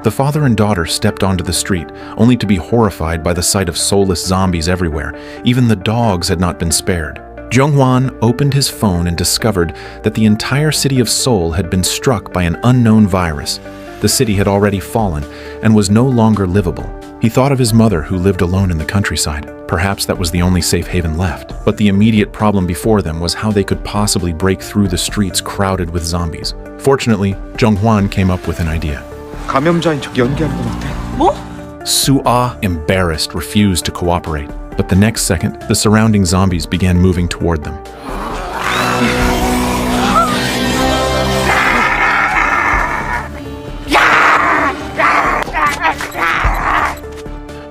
The father and daughter stepped onto the street, only to be horrified by the sight of soulless zombies everywhere. Even the dogs had not been spared. Jung-hwan opened his phone and discovered that the entire city of Seoul had been struck by an unknown virus. The city had already fallen and was no longer livable. He thought of his mother, who lived alone in the countryside. Perhaps that was the only safe haven left. But the immediate problem before them was how they could possibly break through the streets crowded with zombies. Fortunately, Jung-hwan came up with an idea. 감염자인 척 연기하는 건 어때? 뭐? Soo-ah, embarrassed, refused to cooperate. But the next second, the surrounding zombies began moving toward them.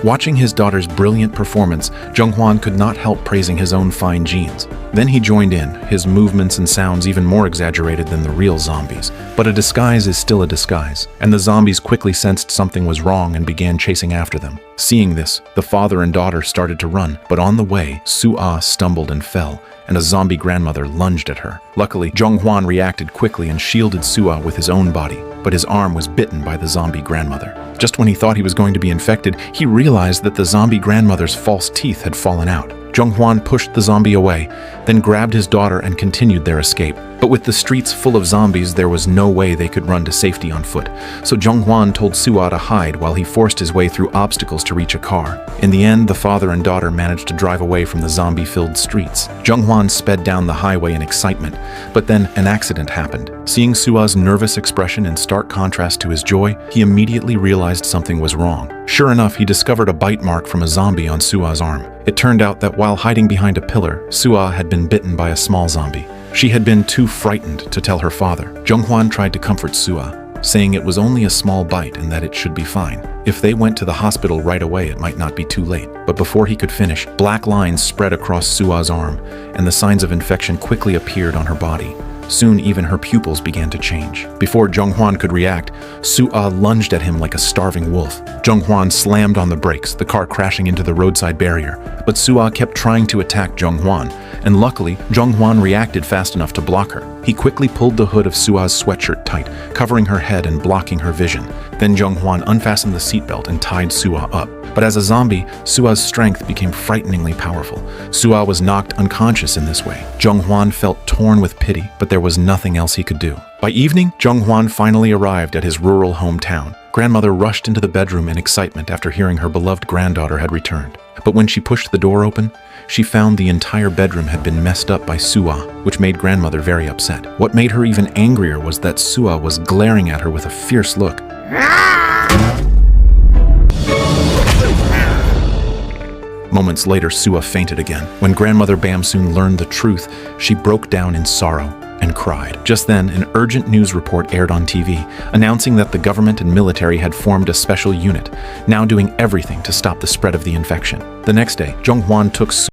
Watching his daughter's brilliant performance, Jung-hwan could not help praising his own fine genes. Then he joined in, his movements and sounds even more exaggerated than the real zombies. But a disguise is still a disguise, and the zombies quickly sensed something was wrong and began chasing after them. Seeing this, the father and daughter started to run, but on the way, Soo-ah stumbled and fell, and a zombie grandmother lunged at her. Luckily, Jung-hwan reacted quickly and shielded Soo-ah with his own body, but his arm was bitten by the zombie grandmother. Just when he thought he was going to be infected, he realized that the zombie grandmother's false teeth had fallen out. Jung-hwan pushed the zombie away, then grabbed his daughter and continued their escape. But with the streets full of zombies, there was no way they could run to safety on foot. So Jung-hwan told Soo-ah to hide while he forced his way through obstacles to reach a car. In the end, the father and daughter managed to drive away from the zombie-filled streets. Jung-hwan sped down the highway in excitement, but then an accident happened. Seeing Soo-ah's nervous expression in stark contrast to his joy, he immediately realized something was wrong. Sure enough, he discovered a bite mark from a zombie on Soo-ah's arm. It turned out that while hiding behind a pillar, Soo-ah had been bitten by a small zombie. She had been too frightened to tell her father. Jung-hwan tried to comfort Soo-ah, saying it was only a small bite and that it should be fine. If they went to the hospital right away, it might not be too late. But before he could finish, black lines spread across Soo-ah's arm, and the signs of infection quickly appeared on her body. Soon, even her pupils began to change. Before Jung-hwan could react, Soo-ah lunged at him like a starving wolf. Jung-hwan slammed on the brakes, the car crashing into the roadside barrier. But Soo-ah kept trying to attack Jung-hwan, and luckily, Jung-hwan reacted fast enough to block her. He quickly pulled the hood of Soo-ah's sweatshirt tight, covering her head and blocking her vision. Then Jung-hwan unfastened the seatbelt and tied Soo-ah up. But as a zombie, Soo-ah's strength became frighteningly powerful. Soo-ah was knocked unconscious in this way. Jung-hwan felt torn with pity, but there was nothing else he could do. By evening, Jung-hwan finally arrived at his rural hometown. Grandmother rushed into the bedroom in excitement after hearing her beloved granddaughter had returned. But when she pushed the door open, she found the entire bedroom had been messed up by Soo-ah, which made grandmother very upset. What made her even angrier was that Soo-ah was glaring at her with a fierce look. Moments later, Soo-ah fainted again. When grandmother Bamsoon learned the truth, she broke down in sorrow and cried. Just then, an urgent news report aired on TV, announcing that the government and military had formed a special unit, now doing everything to stop the spread of the infection. The next day, Jung-hwan took